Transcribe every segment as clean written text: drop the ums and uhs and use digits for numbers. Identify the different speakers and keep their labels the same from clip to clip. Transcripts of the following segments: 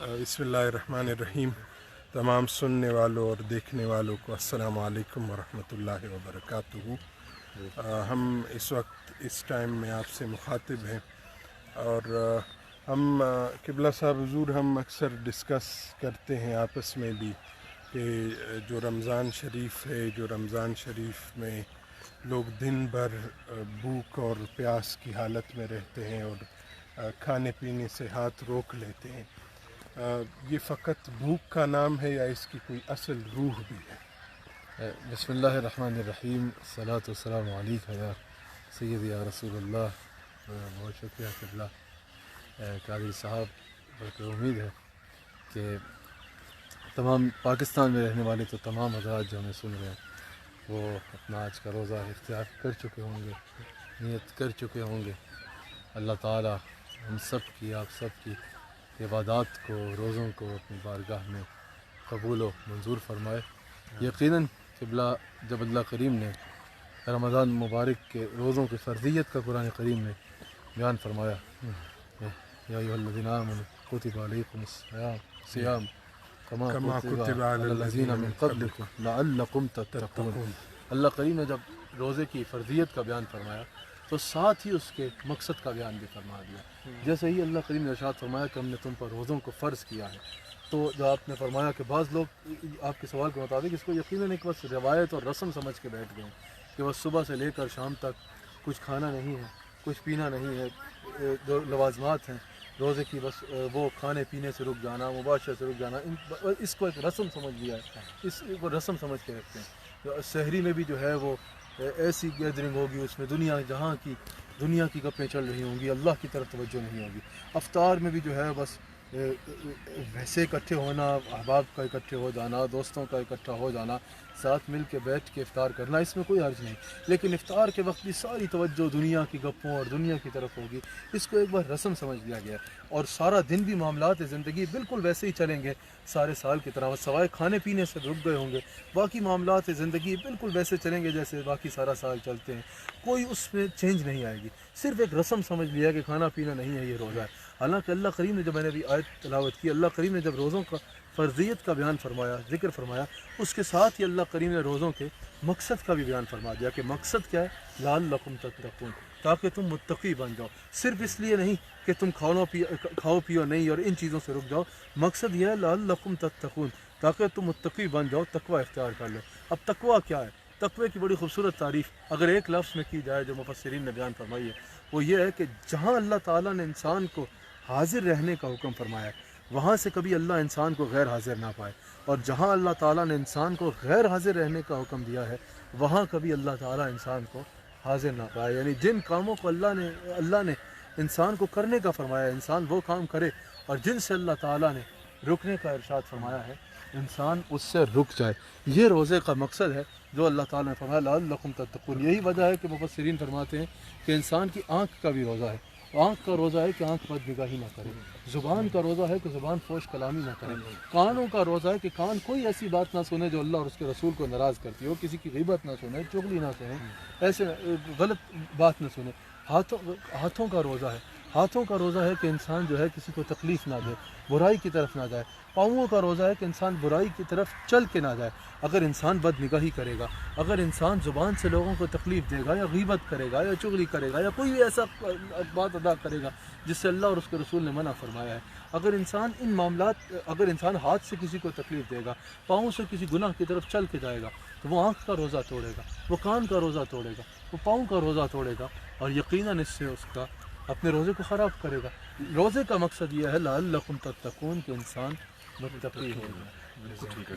Speaker 1: بسم اللہ الرحمن الرحیم. تمام سننے والوں اور دیکھنے والوں کو السلام علیکم ورحمۃ اللہ وبرکاتہ. ہم اس وقت اس ٹائم میں آپ سے مخاطب ہیں اور ہم قبلہ صاحب حضور ہم اکثر ڈسکس کرتے ہیں آپس میں بھی کہ جو رمضان شریف ہے، جو رمضان شریف میں لوگ دن بھر بھوک اور پیاس کی حالت میں رہتے ہیں اور کھانے پینے سے ہاتھ روک لیتے ہیں، یہ فقط بھوک کا نام ہے یا اس کی کوئی اصل روح بھی ہے؟
Speaker 2: بسم اللہ الرحمن الرحیم. الصلاۃ والسلام علیک یا سید یا رسول اللہ. بہت شکریہ قبلہ قادری صاحب. بلکہ امید ہے کہ تمام پاکستان میں رہنے والے تو تمام حضرات جو ہمیں سن رہے ہیں وہ اپنا آج کا روزہ اختیار کر چکے ہوں گے، نیت کر چکے ہوں گے. اللہ تعالی ہم سب کی، آپ سب کی عبادات کو، روزوں کو اپنی بارگاہ میں قبول و منظور فرمائے. یقیناً قبلہ جب اللہ کریم نے رمضان مبارک کے روزوں کی فرضیت کا قرآن کریم میں بیان فرمایا، یا ایھا الذین آمنوا کتب علیکم الصیام کما کتب علی الذین من قبلکم لعلکم تتقون. اللہ کریم نے جب روزے کی فرضیت کا بیان فرمایا تو ساتھ ہی اس کے مقصد کا بیان بھی فرما دیا. جیسے ہی اللہ کریم نے ارشاد فرمایا کہ ہم نے تم پر روزوں کو فرض کیا ہے، تو جو آپ نے فرمایا کہ بعض لوگ آپ کے سوال کے مطابق اس کو یقیناً ایک بس روایت اور رسم سمجھ کے بیٹھ گئے کہ بس صبح سے لے کر شام تک کچھ کھانا نہیں ہے، کچھ پینا نہیں ہے، جو لوازمات ہیں روزے کی بس وہ کھانے پینے سے رک جانا، مباشرت سے رک جانا، اس کو ایک رسم سمجھ لیا ہے، اس کو رسم سمجھ کے رکھتے ہیں. شہری میں بھی جو ہے وہ ایسی گیدرنگ ہوگی، اس میں دنیا کی گپیں چل رہی ہوں گی، اللہ کی طرف توجہ نہیں ہوگی. افطار میں بھی جو ہے بس ویسے اکٹھے ہونا، احباب کا اکٹھے ہو جانا، دوستوں کا اکٹھا ہو جانا، ساتھ مل کے بیٹھ کے افطار کرنا، اس میں کوئی حرج نہیں. لیکن افطار کے وقت بھی ساری توجہ دنیا کی گپوں اور دنیا کی طرف ہوگی. اس کو ایک بار رسم سمجھ لیا گیا اور سارا دن بھی معاملات زندگی بالکل ویسے ہی چلیں گے سارے سال کی طرح، سوائے کھانے پینے سے رک گئے ہوں گے، باقی معاملات زندگی بالکل ویسے چلیں گے جیسے باقی سارا سال چلتے ہیں. کوئی اس میں چینج نہیں آئے گی. صرف ایک رسم سمجھ لیا کہ کھانا پینا نہیں ہے، یہ روزہ ہے. حالانکہ اللہ کریم نے، جو میں نے ابھی آیت تلاوت کی، اللہ کریم نے جب روزوں کا فرضیت کا بیان فرمایا، ذکر فرمایا، اس کے ساتھ ہی اللہ کریم نے روزوں کے مقصد کا بھی بیان فرما دیا کہ مقصد کیا ہے، لعلکم تتقون، تاکہ تم متقی بن جاؤ. صرف اس لیے نہیں کہ تم کھاؤ پیو نہیں اور ان چیزوں سے رک جاؤ، مقصد یہ ہے لعلکم تتقون، تاکہ تم متقی بن جاؤ، تقوی اختیار کر لو. اب تقوی کیا ہے؟ تقوی کی بڑی خوبصورت تعریف اگر ایک لفظ میں کی جائے جو مفسرین نے بیان فرمائی ہے، وہ یہ ہے کہ جہاں اللہ تعالیٰ نے انسان کو حاضر رہنے کا حکم فرمایا ہے، وہاں سے کبھی اللہ انسان کو غیر حاضر نہ پائے، اور جہاں اللہ تعالیٰ نے انسان کو غیر حاضر رہنے کا حکم دیا ہے وہاں کبھی اللہ تعالیٰ انسان کو حاضر نہ پائے. یعنی جن کاموں کو اللہ نے انسان کو کرنے کا فرمایا ہے، انسان وہ کام کرے، اور جن سے اللہ تعالیٰ نے رکنے کا ارشاد فرمایا ہے، انسان اس سے رک جائے. یہ روزے کا مقصد ہے جو اللہ تعالیٰ نے فرمایا لعلکم تتقون. یہی وجہ ہے کہ مفسرین فرماتے ہیں کہ انسان کی آنکھ کا بھی روزہ ہے. آنکھ کا روزہ ہے کہ آنکھ بد نگاہی نہ کرے، زبان کا روزہ ہے کہ زبان فوش کلامی نہ کرے، کانوں کا روزہ ہے کہ کان کوئی ایسی بات نہ سنے جو اللہ اور اس کے رسول کو ناراض کرتی ہو، کسی کی غیبت نہ سنے، چغلی نہ سنے، ایسے غلط بات نہ سنے. ہاتھوں کا روزہ ہے. ہاتھوں کا روزہ ہے کہ انسان جو ہے کسی کو تکلیف نہ دے، برائی کی طرف نہ جائے. پاؤں کا روزہ ہے کہ انسان برائی کی طرف چل کے نہ جائے. اگر انسان بد نگاہی کرے گا، اگر انسان زبان سے لوگوں کو تکلیف دے گا یا غیبت کرے گا یا چغلی کرے گا یا کوئی بھی ایسا بات ادا کرے گا جس سے اللہ اور اس کے رسول نے منع فرمایا ہے، اگر انسان ہاتھ سے کسی کو تکلیف دے گا، پاؤں سے کسی گناہ کی طرف چل کے جائے گا، تو وہ آنکھ کا روزہ توڑے گا، وہ کان کا روزہ توڑے گا، وہ پاؤں کا روزہ توڑے گا، اور یقیناً اس سے اس کا اپنے روزے کو خراب کرے گا. روزے کا مقصد یہ ہے لعلکم تتقون کہ انسان متقی ہو جائے.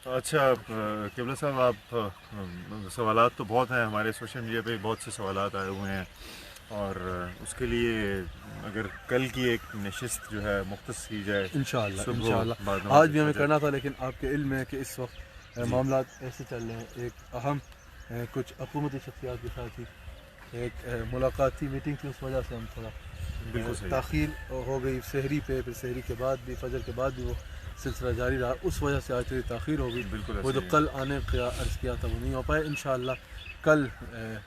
Speaker 3: اچھا قبلہ صاحب، آپ سوالات تو بہت ہیں، ہمارے سوشل میڈیا پہ بہت سے سوالات آئے ہوئے ہیں، اور اس کے لیے اگر کل کی ایک نشست جو ہے مختص کی جائے
Speaker 2: انشاءاللہ آج بھی ہمیں کرنا تھا، لیکن آپ کے علم ہے کہ اس وقت معاملات ایسے چل رہے ہیں. ایک اہم کچھ حکومتی شخصیات کے ساتھ ہی ایک ملاقاتی میٹنگ تھی، اس وجہ سے ہم تھوڑا
Speaker 3: بالکل صحیح.
Speaker 2: تاخیر ہو گئی سحری پہ، پھر سحری کے بعد بھی فجر کے بعد بھی وہ سلسلہ جاری رہا، اس وجہ سے آج تھوڑی تاخیر ہو گئی.
Speaker 3: بالکل
Speaker 2: وہ جو
Speaker 3: ایسے ہی.
Speaker 2: کل آنے کا عرض کیا تھا وہ نہیں ہو پائے. انشاءاللہ کل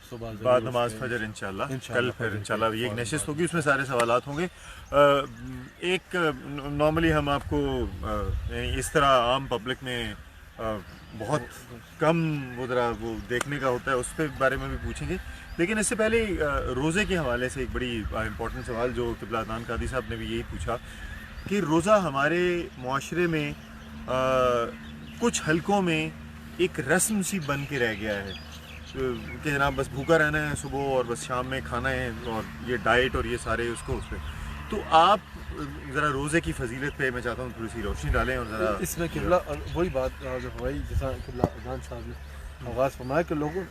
Speaker 2: صبح ضرور
Speaker 3: بعد
Speaker 2: اس
Speaker 3: نماز
Speaker 2: پہ
Speaker 3: فجر انشاءاللہ
Speaker 2: انشاءاللہ
Speaker 3: کل پھر
Speaker 2: فجر
Speaker 3: انشاءاللہ
Speaker 2: کے
Speaker 3: یہ ایک
Speaker 2: فوراً
Speaker 3: نشست
Speaker 2: بعد.
Speaker 3: ہوگی، اس میں سارے سوالات ہوں گے. ایک نارملی ہم آپ کو اس طرح عام پبلک میں بہت کم وہ دیکھنے کا ہوتا ہے، اس پہ بارے میں بھی پوچھیں گے. لیکن اس سے پہلے روزے کے حوالے سے ایک بڑی امپورٹنٹ سوال جو قبلہ عدنان قادری صاحب نے بھی یہی پوچھا کہ روزہ ہمارے معاشرے میں کچھ حلقوں میں ایک رسم سی بن کے رہ گیا ہے کہ جناب بس بھوکا رہنا ہے صبح اور بس شام میں کھانا ہے، اور یہ ڈائٹ اور یہ سارے اس پہ. تو آپ ذرا روزے کی فضیلت پہ میں چاہتا ہوں تھوڑی سی روشنی ڈالیں اور ذرا
Speaker 2: اس میں قبلہ وہی بات جو ہوائی جیسا قبلہ عدنان صاحب نے آغاز فرمایا کہ لوگوں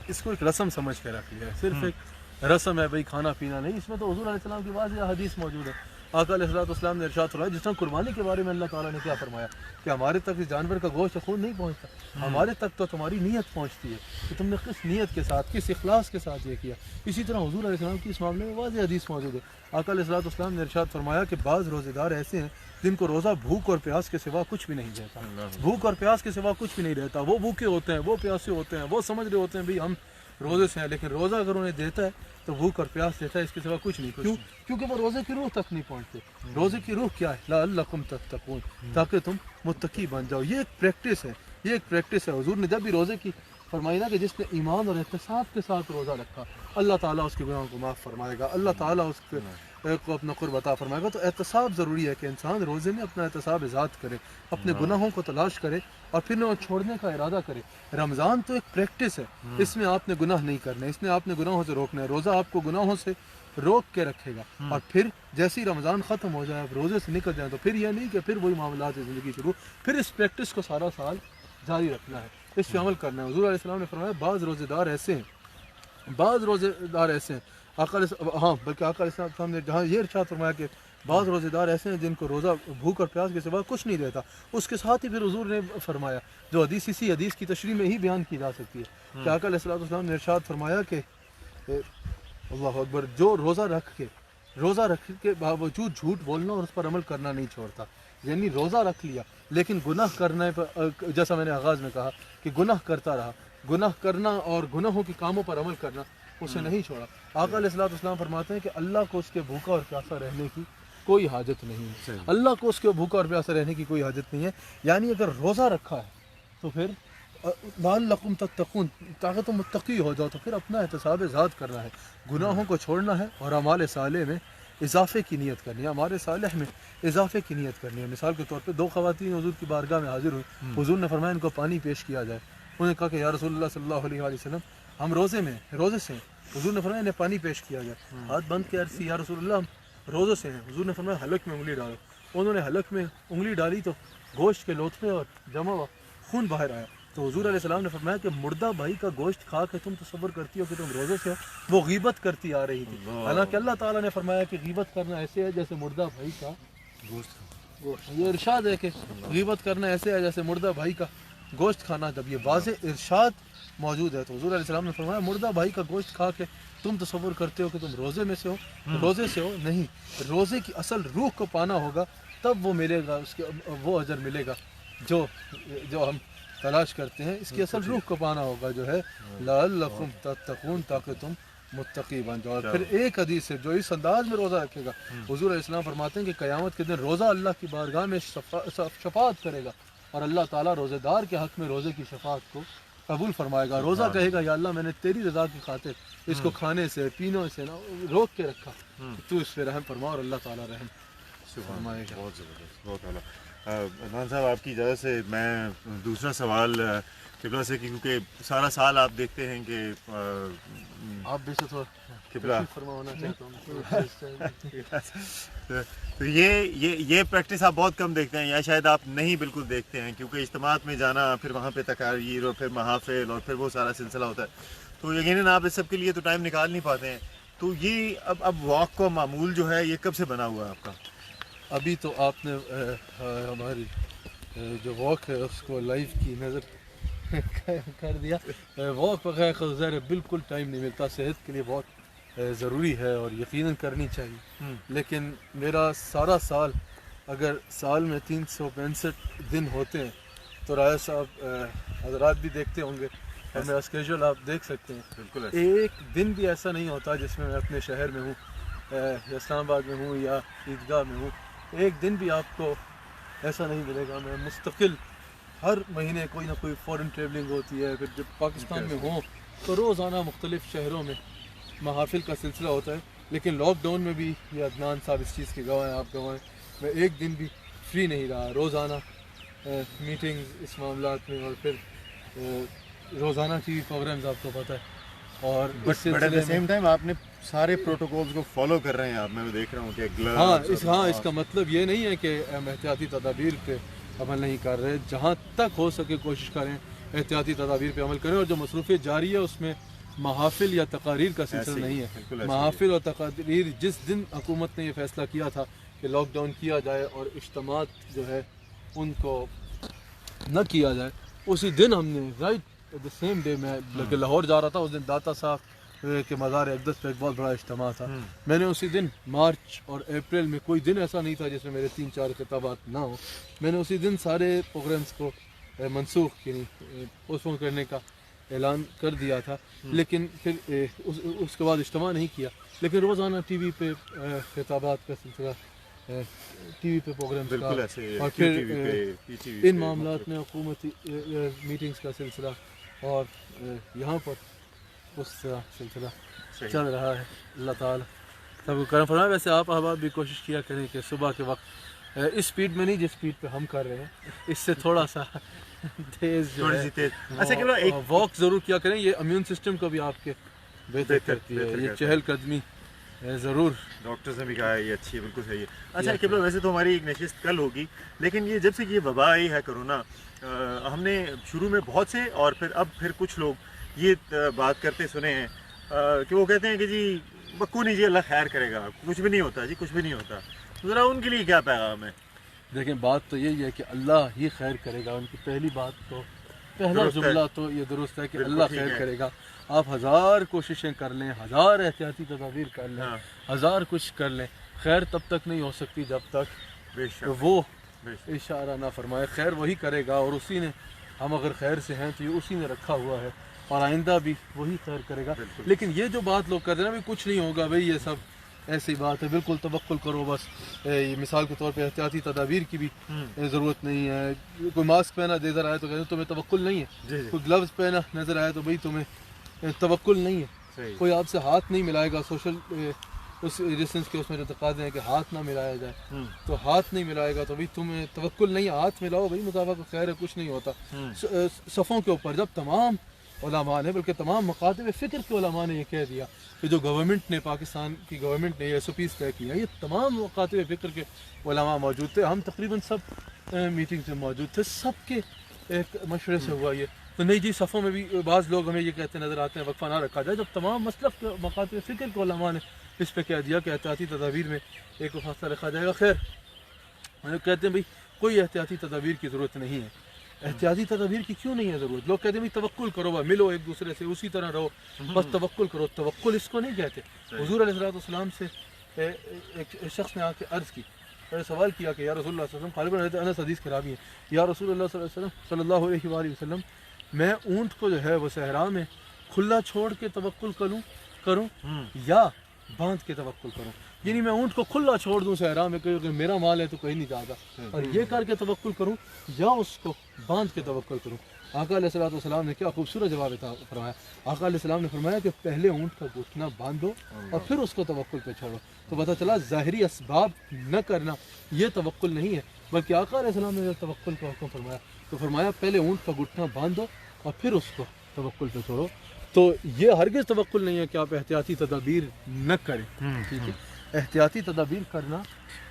Speaker 2: اس کو ایک رسم سمجھ کے رکھ لیا ہے، صرف ایک رسم ہے بھائی کھانا پینا نہیں. اس میں تو حضور علیہ السلام کی واضح حدیث موجود ہے. آقا علیہ السلام نے ارشاد فرمایا، جس طرح قربانی کے بارے میں اللہ تعالیٰ نے کیا فرمایا کہ ہمارے تک اس جانور کا گوشت خون نہیں پہنچتا، ہمارے تک تو تمہاری نیت پہنچتی ہے کہ تم نے کس نیت کے ساتھ کس اخلاص کے ساتھ یہ کیا. اسی طرح حضور علیہ السلام کی اس معاملے میں واضح حدیث موجود ہے. آقا علیہ السلام نے ارشاد فرمایا کہ بعض روزے دار ایسے ہیں جن کو روزہ بھوک اور پیاس کے سوا کچھ بھی نہیں رہتا. بھوک اور پیاس کے سوا کچھ بھی نہیں رہتا. وہ بھوکے ہوتے ہیں، وہ پیاسے ہوتے ہیں، وہ سمجھ رہے ہوتے ہیں بھئی ہم روزے سے ہیں، لیکن روزہ اگر انہیں دیتا ہے تو بھوک اور پیاس دیتا ہے، اس کے سوا کچھ نہیں. کیوں؟ کیونکہ وہ روزے کی روح تک نہیں پہنچتے. روزے کی روح کیا ہے؟ لعلکم تتقون، تاکہ تم متقی بن جاؤ. یہ ایک پریکٹس ہے، یہ ایک پریکٹس ہے. حضور نے جب بھی روزے کی فرمائی نا کہ جس نے ایمان اور احتساب کے ساتھ روزہ رکھا اللہ تعالیٰ اس کے گناہوں کو معاف فرمائے گا، اللہ تعالیٰ اس کو اپنا قرب عطا فرمائے گا. تو احتساب ضروری ہے کہ انسان روزے میں اپنا احتساب ذات کرے، اپنے گناہوں کو تلاش کرے اور پھر انہیں چھوڑنے کا ارادہ کرے. رمضان تو ایک پریکٹس ہے، اس میں آپ نے گناہ نہیں کرنے، اس میں آپ نے گناہوں سے روکنا ہے. روزہ آپ کو گناہوں سے روک کے رکھے گا. اور پھر جیسے ہی رمضان ختم ہو جائے، آپ روزے سے نکل جائیں تو پھر یہ نہیں کہ پھر وہی معاملات زندگی شروع، پھر اس پریکٹس کو سارا سال جاری رکھنا ہے، اس پہ عمل کرنا ہے. حضور علیہ السلام نے فرمایا بعض روزے دار ایسے ہیں بلکہ آقا علیہ السلام نے جہاں یہ ارشاد فرمایا کہ بعض روزے دار ایسے ہیں جن کو روزہ بھوک اور پیاس کے سوا کچھ نہیں رہتا. اس کے ساتھ ہی پھر حضور نے فرمایا جو حدیث اسی حدیث کی تشریح میں ہی بیان کی جا سکتی ہے کہ آقا علیہ السلام نے ارشاد فرمایا کہ اللہ اکبر، جو روزہ رکھ کے باوجود جھوٹ بولنا اور اس پر عمل کرنا نہیں چھوڑتا، یعنی روزہ رکھ لیا لیکن گناہ کرنے پر، جیسا میں نے آغاز میں کہا کہ گناہ کرتا رہا، گناہ کرنا اور گناہوں کے کاموں پر عمل کرنا اسے نہیں چھوڑا. آقا علیہ السلام فرماتے ہیں کہ اللہ کو اس کے بھوکا اور پیاسا رہنے کی کوئی حاجت نہیں ہے. اللہ کو اس کے بھوکا اور پیاسا رہنے کی کوئی حاجت نہیں ہے. یعنی اگر روزہ رکھا ہے تو پھر لعلکم تتقون، تاکہ تم متقی ہو جاؤ، تو پھر اپنا احتساب ذات کرنا ہے، گناہوں کو چھوڑنا ہے اور اعمال صالح میں اضافے کی نیت کرنی ہے، ہمارے صالح میں اضافے کی نیت کرنی ہے. مثال کے طور پہ دو خواتین حضور کی بارگاہ میں حاضر ہوئی. حضور نے فرمایا ان کو پانی پیش کیا جائے. انہوں نے کہا کہ یا رسول اللہ صلی اللہ علیہ وسلم ہم روزے سے ہیں. حضور نے فرمایا انہیں پانی پیش کیا جائے. ہاتھ بند کے عرض یا رسول اللہ ہم روزے سے ہیں. حضور نے فرمایا حلق میں انگلی ڈالو. انہوں نے حلق میں انگلی ڈالی تو گوشت کے لوتھڑے اور جمع ہوا خون باہر آیا. تو حضور علیہ السلام نے فرمایا کہ مردہ بھائی کا گوشت کھا کے تم تصور کرتی ہو کہ تم روزے سے ہو، وہ غیبت کرتی آ رہی تھی. حالانکہ اللہ تعالیٰ نے فرمایا کہ غیبت کرنا ایسے ہے جیسے مردہ بھائی کا گوشت. یہ ارشاد ہے کہ غیبت کرنا ایسے ہے جیسے مردہ بھائی کا گوشت کھانا. جب یہ واضح ارشاد موجود ہے تو حضور علیہ السلام نے فرمایا مردہ بھائی کا گوشت کھا کے تم تصور کرتے ہو کہ تم روزے میں سے ہو، روزے سے ہو نہیں. روزے کی اصل روح کو پانا ہوگا تب وہ ملے گا، اس کے وہ اجر ملے گا جو ہم تلاش کرتے ہیں. اس کی اصل روح کو پانا ہوگا جو ہے لعلکم تتقون، تاکہ تم متقی بن جاؤ. اور پھر ایک حدیث ہے جو اس انداز میں روزہ رکھے گا، حضور علیہ السلام فرماتے ہیں کہ قیامت کے دن روزہ اللہ کی بارگاہ میں شفاعت کرے گا اور اللہ تعالیٰ روزے دار کے حق میں روزے کی شفاعت کو قبول فرمائے گا. روزہ کہے گا یا اللہ میں نے تیری رضا کی خاطر اس کو کھانے سے پینے سے روک کے رکھا، تو اس پہ رحم فرما، اور اللہ تعالیٰ رحم فرمائے گا.
Speaker 3: بہت زبردست، بہت اعلیٰ. عدنان صاحب آپ کی اجازت سے میں دوسرا سوال قبلہ سے، کیونکہ سارا سال آپ دیکھتے ہیں کہ
Speaker 2: آپ بھی سے تھوڑا
Speaker 3: قبلہ
Speaker 2: فرمانا چاہتا ہوں.
Speaker 3: تو یہ پریکٹس آپ بہت کم دیکھتے ہیں، یا شاید آپ نہیں بالکل دیکھتے ہیں، کیونکہ اجتماعات میں جانا، پھر وہاں پہ تقاریر اور پھر محافل اور پھر وہ سارا سلسلہ ہوتا ہے، تو یقیناً آپ اس سب کے لیے تو ٹائم نکال نہیں پاتے ہیں. تو یہ اب واک کا معمول جو ہے یہ کب سے بنا ہوا ہے آپ کا؟
Speaker 2: ابھی تو آپ نے ہماری جو واک ہے اس کو لائف کی نظر کر دیا. واک وغیرہ کا ظاہر بالکل ٹائم نہیں ملتا. صحت کے لیے واک ضروری ہے اور یقیناً کرنی چاہیے، لیکن میرا سارا سال اگر سال میں 365 دن ہوتے ہیں تو رائے صاحب حضرات بھی دیکھتے ہوں گے اور میرا اسکیجول آپ دیکھ سکتے ہیں،
Speaker 3: بالکل
Speaker 2: ایک دن بھی ایسا نہیں ہوتا جس میں اپنے شہر میں ہوں یا اسلام آباد میں ہوں یا عیدگاہ میں ہوں، ایک دن بھی آپ کو ایسا نہیں ملے گا۔ میں مستقل ہر مہینے کوئی نہ کوئی فورن ٹریولنگ ہوتی ہے، پھر جب پاکستان میں ہوں تو روزانہ مختلف شہروں میں محافل کا سلسلہ ہوتا ہے، لیکن لاک ڈاؤن میں بھی یہ عدنان صاحب اس چیز کے گواہ ہیں، آپ گواہ ہیں، میں ایک دن بھی فری نہیں رہا، روزانہ میٹنگز اس معاملات میں، اور پھر روزانہ ٹی وی پروگرامز آپ کو پتہ ہے، اور اس
Speaker 3: بٹ ایٹ دا
Speaker 2: سلسلے
Speaker 3: سیم ٹائم آپ نے سارے پروٹوکولز کو فالو کر رہے ہیں آپ، میں دیکھ رہا ہوں کہ
Speaker 2: ہاں اس کا مطلب یہ نہیں ہے کہ ہم احتیاطی تدابیر پہ عمل نہیں کر رہے، جہاں تک ہو سکے کوشش کریں احتیاطی تدابیر پہ عمل کریں، اور جو مصروفیت جاری ہے اس میں محافل یا تقاریر کا سلسلہ نہیں ہے، محافل اور تقاریر جس دن حکومت نے یہ فیصلہ کیا تھا کہ لاک ڈاؤن کیا جائے اور اجتماعات جو ہے ان کو نہ کیا جائے، اسی دن ہم نے رائٹ دا سیم ڈے، میں بلکہ لاہور جا رہا تھا اس دن، داتا صاحب کے مزار اقدس پہ ایک بہت بڑا اجتماع تھا، میں نے اسی دن مارچ اور اپریل میں کوئی دن ایسا نہیں تھا جس میں میرے 3-4 خطابات نہ ہوں، میں نے اسی دن سارے پروگرامز کو منسوخ یعنی پوسٹ پون کرنے کا اعلان کر دیا تھا، لیکن پھر اس کے بعد اجتماع نہیں کیا، لیکن روزانہ ٹی وی پہ خطابات کا سلسلہ، ٹی وی پہ پروگرامز کا، اور پھر ان معاملات میں حکومتی میٹنگز کا سلسلہ، اور یہاں پر اس طرح سلسلہ چل رہا ہے۔ اللہ تعالیٰ سب کو کرم فرمائے۔ ویسے آپ احباب بھی کوشش کیا کریں کہ صبح کے وقت اس سپیڈ میں نہیں جس سپیڈ پہ ہم کر رہے ہیں، اس سے تھوڑا سا تیز جو ہے واک ضرور کیا کریں، یہ امیون سسٹم کو بھی آپ کے بہتر کرتی ہے، یہ چہل قدمی ضرور،
Speaker 3: ڈاکٹرز نے بھی کہا ہے یہ اچھی ہے، بالکل صحیح ہے۔ اچھا قبلہ، ویسے تو ہماری ایک نشست کل ہوگی، لیکن یہ جب سے یہ وبا آئی ہے کرونا، ہم نے شروع میں بہت سے اور پھر کچھ لوگ یہ بات کرتے سنے ہیں کہ وہ کہتے ہیں کہ جی بکو نہیں جی، اللہ خیر کرے گا، کچھ بھی نہیں ہوتا جی، کچھ بھی نہیں ہوتا، ذرا ان کے لیے کیا پیغام ہے؟
Speaker 2: دیکھیں بات تو یہی ہے کہ اللہ ہی خیر کرے گا، ان کی پہلی بات تو پہلا جملہ تو یہ درست ہے کہ اللہ خیر کرے گا، آپ ہزار کوششیں کر لیں، ہزار احتیاطی تدابیر کر لیں، ہزار کچھ کر لیں، خیر تب تک نہیں ہو سکتی جب تک وہ اشارہ نہ فرمائے، خیر وہی کرے گا، اور اسی نے، ہم اگر خیر سے ہیں تو یہ اسی نے رکھا ہوا ہے، اور آئندہ بھی وہی خیر کرے گا۔ لیکن یہ جو بات لوگ کہتے ہیں نا بھی کچھ نہیں ہوگا، بھئی یہ سب ایسی بات ہے، بالکل توکل کرو بس، یہ مثال کے طور پہ احتیاطی تدابیر کی بھی ضرورت نہیں ہے، کوئی ماسک پہنا نظر آئے تو کہتے ہیں تمہیں توکل نہیں ہے، کوئی گلوز پہنا نظر آئے تو بھئی تمہیں توکل نہیں ہے، کوئی آپ سے ہاتھ نہیں ملائے گا، سوشل اس ڈسٹینس کے اس میں جو تقاضے ہیں کہ ہاتھ نہ ملایا جائے، تو ہاتھ نہیں ملائے گا تو بھئی تمہیں توکل نہیں ہے، ہاتھ ملاؤ بھئی، مطابق خیر ہے، کچھ نہیں ہوتا۔ صفوں کے اوپر جب تمام علماء نے، بلکہ تمام مکاتب فکر کے علماء نے یہ کہہ دیا کہ جو گورنمنٹ نے، پاکستان کی گورنمنٹ نے یہ SOPs طے کیا، یہ تمام مکاتب فکر کے علماء موجود تھے، ہم تقریباً سب میٹنگز میں موجود تھے، سب کے ایک مشورے سے ہوا یہ، تو نہیں جی صفوں میں بھی بعض لوگ ہمیں یہ کہتے نظر آتے ہیں وقفہ نہ رکھا جائے، جب تمام مسلک کے مکاتب فکر کے علماء نے اس پہ کہہ دیا کہ احتیاطی تدابیر میں ایک فاصلہ رکھا جائے گا، خیر کہتے ہیں بھئی کوئی احتیاطی تدابیر کی ضرورت نہیں ہے۔ احتیاطی تدابیر کی کیوں نہیں ہے ضرورت؟ لوگ کہتے ہیں بھئی توکل کرو، ملو ایک دوسرے سے، اسی طرح رہو، بس توکل کرو، توکل اس کو نہیں کہتے۔ حضور علیہ السلام سے ایک شخص نے آ کے عرض کی، سوال کیا کہ یا رسول اللہ صلی اللہ علیہ وسلم، انس حدیث کے راوی ہیں، یا رسول اللہ صلی اللہ علیہ وآلہ وسلم، میں اونٹ کو جو ہے وہ صحرا میں کھلا چھوڑ کے توکل کروں یا باندھ کے توکل کروں، یعنی میں اونٹ کو کھلا چھوڑ دوں صحرا میں، کہ میرا مال ہے تو کہیں نہیں جاتا، اور یہ کر کے توکل کروں یا اس کو باندھ کے توکل کروں۔ آقا علیہ السلام نے کیا خوبصورت جواب فرمایا، آقا علیہ السلام نے فرمایا کہ پہلے اونٹ کا گھٹنا باندھو اور پھر اس کو توکل پہ چھوڑو، تو پتہ چلا ظاہری اسباب نہ کرنا یہ توکل نہیں ہے، بلکہ آقا علیہ السلام نے جب توکل کا حکم فرمایا تو فرمایا پہلے اونٹ کا گھٹنا باندھو اور پھر اس کو توکل پہ چھوڑو، تو یہ ہرگز توکل نہیں ہے کہ آپ احتیاطی تدابیر نہ کریں، ٹھیک ہے، احتیاطی تدابیر کرنا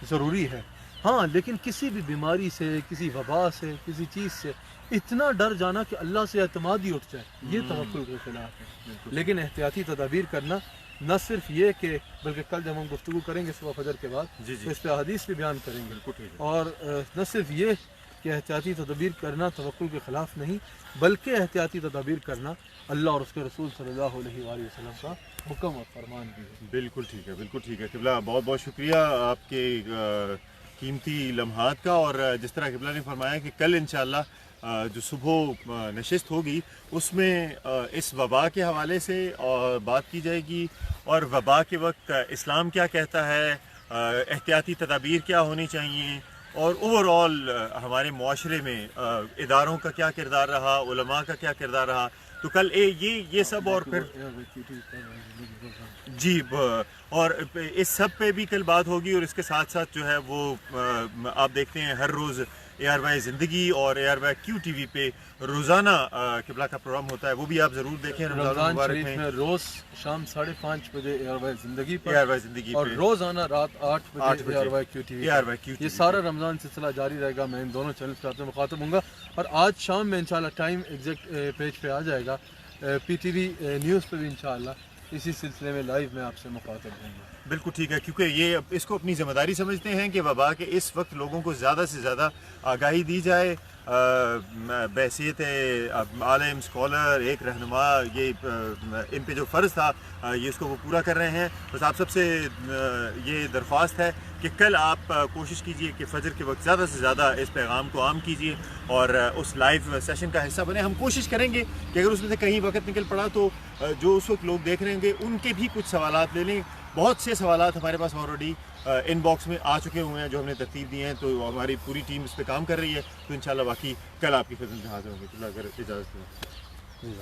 Speaker 2: ضروری ہے، ہاں، لیکن کسی بھی بیماری سے، کسی وبا سے، کسی چیز سے اتنا ڈر جانا کہ اللہ سے اعتماد ہی اٹھ جائے، یہ توکل کے خلاف ہے۔ لیکن احتیاطی تدابیر کرنا نہ صرف یہ کہ، بلکہ کل جب ہم گفتگو کریں گے صبح فجر کے بعد تو اس پہ احادیث بھی بیان کریں گے، اور نہ صرف یہ کہ احتیاطی تدابیر کرنا توکل کے خلاف نہیں، بلکہ احتیاطی تدابیر کرنا اللہ اور اس کے رسول صلی اللہ علیہ وآلہ وسلم کا حکم اور فرمان بھی ہے۔
Speaker 3: بالکل ٹھیک ہے، بالکل ٹھیک ہے قبلہ، بہت بہت شکریہ آپ کے قیمتی لمحات کا، اور جس طرح قبلہ نے فرمایا کہ کل انشاءاللہ جو صبح نشست ہوگی اس میں اس وبا کے حوالے سے بات کی جائے گی، اور وبا کے وقت اسلام کیا کہتا ہے، احتیاطی تدابیر کیا ہونی چاہیے، اور اوور آل ہمارے معاشرے میں اداروں کا کیا کردار رہا، علماء کا کیا کردار رہا۔ تو کل یہ سب، اور پھر جی اور اس سب پہ بھی کل بات ہوگی، اور اس کے ساتھ ساتھ جو ہے وہ آپ دیکھتے ہیں ہر روز ARY زندگی اور ARY QTV پہ روزانہ قبلہ کا پروگرام ہوتا ہے، وہ بھی آپ ضرور دیکھیں
Speaker 2: رمضان شریف میں روز شام 5:30 بجے ARY زندگی پر،
Speaker 3: ARY زندگی
Speaker 2: اور
Speaker 3: پہ
Speaker 2: روزانہ رات 8 بجے ARY QTV
Speaker 3: ARY QTV
Speaker 2: یہ سارا رمضان سلسلہ جاری رہے گا۔ میں ان دونوں چینلز کے ساتھ مخاطب ہوں گا، اور آج شام میں انشاءاللہ ٹائم ایگزیکٹ پیج پہ آ جائے گا، PTV نیوز پہ بھی انشاءاللہ اسی سلسلے میں لائیو میں آپ سے مخاطب ہوں گا۔
Speaker 3: بالکل ٹھیک ہے، کیونکہ یہ اس کو اپنی ذمہ داری سمجھتے ہیں کہ وبا کے اس وقت لوگوں کو زیادہ سے زیادہ آگاہی دی جائے، بحیثیت عالم اسکالر ایک رہنما، یہ ان پہ جو فرض تھا یہ اس کو وہ پورا کر رہے ہیں۔ بس آپ سب سے یہ درخواست ہے کہ کل آپ کوشش کیجئے کہ فجر کے وقت زیادہ سے زیادہ اس پیغام کو عام کیجئے اور اس لائیو سیشن کا حصہ بنے۔ ہم کوشش کریں گے کہ اگر اس میں سے کہیں وقت نکل پڑا تو جو اس وقت لوگ دیکھ رہے ہوں گے ان کے بھی کچھ سوالات لے لیں۔ بہت سے سوالات ہمارے پاس آلریڈی ان باکس میں آ چکے ہوئے ہیں جو ہم نے ترتیب دیے ہیں، تو ہماری پوری ٹیم اس پہ کام کر رہی ہے، تو انشاءاللہ باقی کل آپ کی خدمت میں حاضر ہوں گے۔ اگر اجازت دیں۔